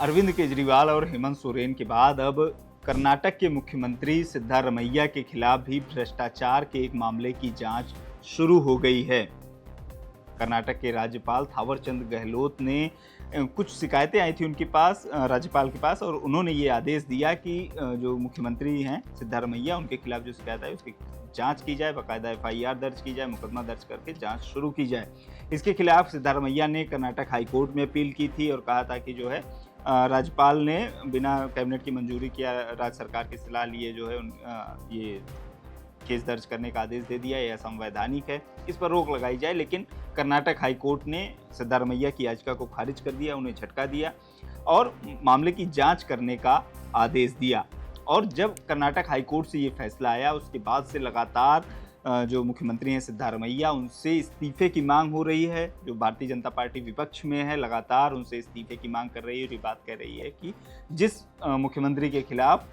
अरविंद केजरीवाल और हेमंत सोरेन के बाद अब कर्नाटक के मुख्यमंत्री सिद्धारमैया के खिलाफ भी भ्रष्टाचार के एक मामले की जांच शुरू हो गई है। कर्नाटक के राज्यपाल थावरचंद गहलोत ने कुछ शिकायतें आई थी उनके पास, राज्यपाल के पास, और उन्होंने ये आदेश दिया कि जो मुख्यमंत्री हैं सिद्धारमैया, उनके खिलाफ जो शिकायत आई उसकी जांच की जाए, बाकायदा एफआईआर दर्ज की जाए, मुकदमा दर्ज करके जांच शुरू की जाए। इसके खिलाफ सिद्धारमैया ने कर्नाटक हाईकोर्ट में अपील की थी और कहा था कि जो है राज्यपाल ने बिना कैबिनेट की मंजूरी किया, राज्य सरकार की सलाह लिए जो है ये केस दर्ज करने का आदेश दे दिया, यह असंवैधानिक है, इस पर रोक लगाई जाए। लेकिन कर्नाटक हाईकोर्ट ने सिद्धारमैया की याचिका को खारिज कर दिया, उन्हें झटका दिया और मामले की जांच करने का आदेश दिया। और जब कर्नाटक हाईकोर्ट से ये फैसला आया उसके बाद से लगातार जो मुख्यमंत्री हैं सिद्धारमैया, उनसे इस्तीफे की मांग हो रही है। जो भारतीय जनता पार्टी विपक्ष में है, लगातार उनसे इस्तीफे की मांग कर रही है और ये बात कह रही है कि जिस मुख्यमंत्री के खिलाफ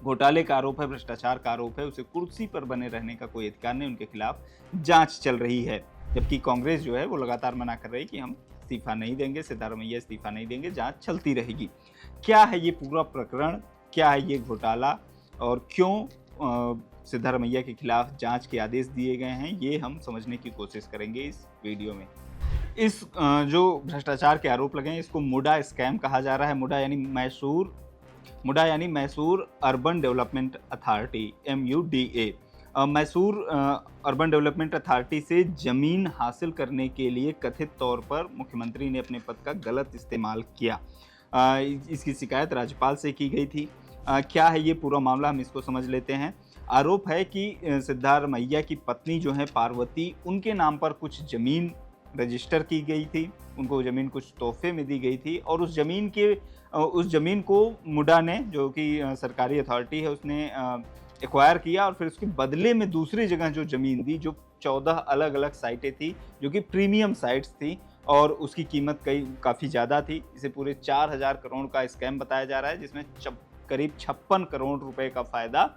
घोटाले का आरोप है, भ्रष्टाचार का आरोप है, उसे कुर्सी पर बने रहने का कोई अधिकार नहीं, उनके खिलाफ जांच चल रही है। जबकि कांग्रेस जो है वो लगातार मना कर रही है कि हम इस्तीफा नहीं देंगे, सिद्धारमैया इस्तीफा नहीं देंगे, जांच चलती रहेगी। क्या है ये पूरा प्रकरण, क्या है ये घोटाला और क्यों सिद्धारमैया के खिलाफ जांच के आदेश दिए गए हैं, ये हम समझने की कोशिश करेंगे इस वीडियो में। इस जो भ्रष्टाचार के आरोप लगे हैं इसको मुडा स्कैम कहा जा रहा है। मुडा यानी Mysore urban development authority, MUDA। Mysore urban development authority से जमीन हासिल करने के लिए कथित तौर पर मुख्यमंत्री ने अपने पद का गलत इस्तेमाल किया। इसकी शिकायत राज्यपाल से की गई थी। क्या है ये पूरा मामला, हम इसको समझ लेते हैं। आरोप है कि सिद्धारमैया की पत्नी जो है पार्वती, उनके नाम पर कुछ ज़मीन रजिस्टर की गई थी, उनको ज़मीन कुछ तोहफे में दी गई थी और उस ज़मीन को मुडा ने, जो कि सरकारी अथॉरिटी है, उसने एक्वायर किया और फिर उसके बदले में दूसरी जगह जो ज़मीन दी, जो 14 अलग अलग साइटें थी जो कि प्रीमियम साइट्स थी और उसकी कीमत काफ़ी ज़्यादा थी। इसे पूरे 4000 करोड़ का स्कैम बताया जा रहा है, जिसमें करीब 56 करोड़ रुपए का फ़ायदा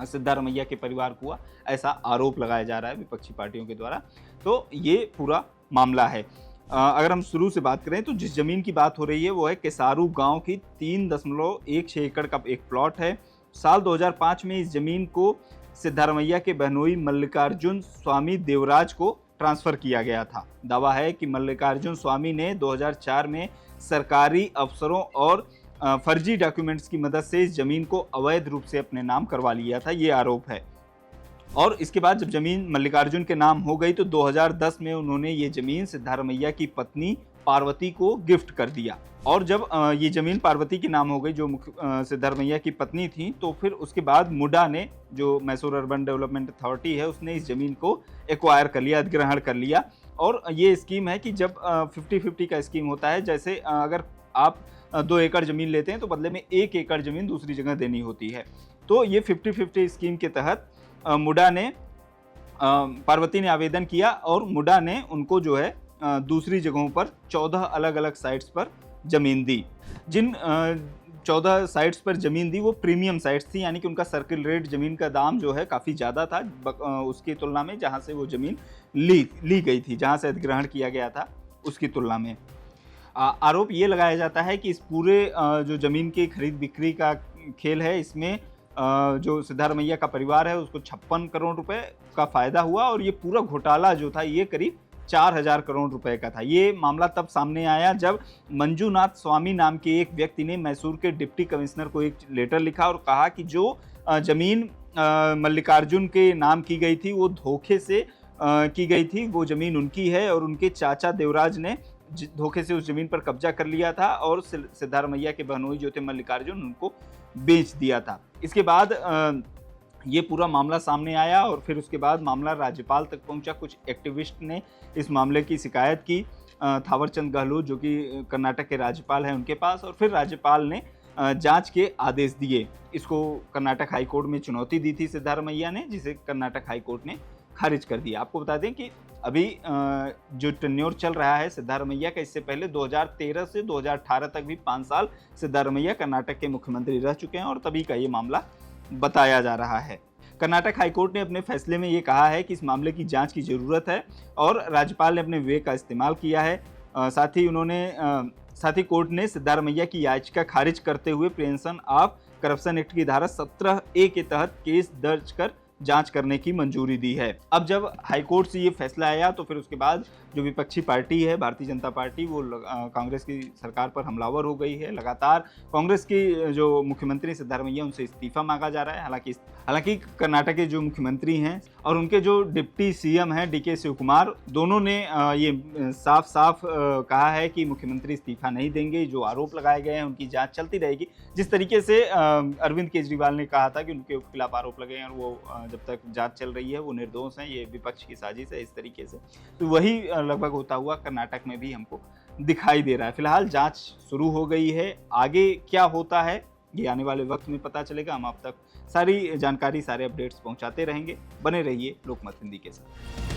सिद्धारमैया के परिवार को हुआ, ऐसा आरोप लगाया जा रहा है विपक्षी पार्टियों के द्वारा। तो ये पूरा मामला है। अगर हम शुरू से बात करें तो जिस ज़मीन की बात हो रही है वो है केसारू गांव की 3.16 एकड़ का एक प्लॉट है। साल 2005 में इस ज़मीन को सिद्धारमैया के बहनोई मल्लिकार्जुन स्वामी देवराज को ट्रांसफ़र किया गया था। दावा है कि मल्लिकार्जुन स्वामी ने 2004 में सरकारी अफसरों और फर्जी डॉक्यूमेंट्स की मदद से इस ज़मीन को अवैध रूप से अपने नाम करवा लिया था, ये आरोप है। और इसके बाद जब ज़मीन मल्लिकार्जुन के नाम हो गई तो 2010 में उन्होंने ये ज़मीन सिद्धारमैया की पत्नी पार्वती को गिफ्ट कर दिया। और जब ये ज़मीन पार्वती के नाम हो गई, जो सिद्धारमैया की पत्नी थी, तो फिर उसके बाद मुडा ने, जो मैसूर अर्बन डेवलपमेंट अथॉरिटी है, उसने इस ज़मीन को एक्वायर कर लिया, अधिग्रहण कर लिया। और ये स्कीम है कि जब 50-50 का स्कीम होता है, जैसे अगर आप 2 एकड़ ज़मीन लेते हैं तो बदले में 1 एकड़ ज़मीन दूसरी जगह देनी होती है। तो ये 50-50 स्कीम के तहत पार्वती ने आवेदन किया और मुडा ने उनको जो है दूसरी जगहों पर 14 अलग अलग साइट्स पर ज़मीन दी। जिन 14 साइट्स पर ज़मीन दी वो प्रीमियम साइट्स थी, यानी कि उनका सर्किल रेट ज़मीन का दाम जो है काफ़ी ज़्यादा था उसकी तुलना में जहाँ से वो ज़मीन ली गई थी, जहाँ से अधिग्रहण किया गया था उसकी तुलना में। आरोप ये लगाया जाता है कि इस पूरे जो ज़मीन की खरीद बिक्री का खेल है, इसमें जो सिद्धारमैया का परिवार है उसको 56 करोड़ रुपए का फ़ायदा हुआ और ये पूरा घोटाला जो था ये करीब 4000 करोड़ रुपए का था। ये मामला तब सामने आया जब मंजूनाथ स्वामी नाम के एक व्यक्ति ने मैसूर के डिप्टी कमिश्नर को एक लेटर लिखा और कहा कि जो ज़मीन मल्लिकार्जुन के नाम की गई थी वो धोखे से की गई थी, वो ज़मीन उनकी है और उनके चाचा देवराज ने धोखे से उस ज़मीन पर कब्जा कर लिया था और सिद्धारमैया के बहनोई जो थे मल्लिकार्जुन, उनको बेच दिया था। इसके बाद ये पूरा मामला सामने आया और फिर उसके बाद मामला राज्यपाल तक पहुंचा। कुछ एक्टिविस्ट ने इस मामले की शिकायत की थावरचंद गहलोत, जो कि कर्नाटक के राज्यपाल हैं, उनके पास, और फिर राज्यपाल ने जांच के आदेश दिए। इसको कर्नाटक हाईकोर्ट में चुनौती दी थी सिद्धारमैया ने, जिसे कर्नाटक हाईकोर्ट ने खारिज कर दिया। आपको बता दें कि अभी जो टेन्योर चल रहा है सिद्धारमैया का, इससे पहले 2013 से 2018 तक भी 5 साल सिद्धारमैया कर्नाटक के मुख्यमंत्री रह चुके हैं और तभी का ये मामला बताया जा रहा है। कर्नाटक हाईकोर्ट ने अपने फैसले में ये कहा है कि इस मामले की जांच की ज़रूरत है और राज्यपाल ने अपने विवेक का इस्तेमाल किया है। साथ ही उन्होंने साथ ही कोर्ट ने सिद्धारमैया की याचिका खारिज करते हुए प्रिवेंशन ऑफ करप्शन एक्ट की धारा 17A के तहत केस दर्ज कर जांच करने की मंजूरी दी है। अब जब हाईकोर्ट से ये फैसला आया तो फिर उसके बाद जो विपक्षी पार्टी है भारतीय जनता पार्टी, वो कांग्रेस की सरकार पर हमलावर हो गई है। लगातार कांग्रेस की जो मुख्यमंत्री सिद्धारमैया, उनसे इस्तीफा मांगा जा रहा है। हालांकि कर्नाटक के जो मुख्यमंत्री हैं और उनके जो डिप्टी सीएम हैं DK शिवकुमार, दोनों ने ये साफ साफ कहा है कि मुख्यमंत्री इस्तीफा नहीं देंगे। जो आरोप लगाए गए हैं उनकी जांच चलती रहेगी। जिस तरीके से अरविंद केजरीवाल ने कहा था कि उनके खिलाफ आरोप लगे हैं और वो जब तक जांच चल रही है वो निर्दोष हैं, ये विपक्ष की साजिश है, इस तरीके से, तो वही लगभग होता हुआ कर्नाटक में भी हमको दिखाई दे रहा है। फिलहाल जांच शुरू हो गई है, आगे क्या होता है ये आने वाले वक्त में पता चलेगा। हम आप तक सारी जानकारी, सारे अपडेट्स पहुंचाते रहेंगे। बने रहिए लोकमत हिंदी के साथ।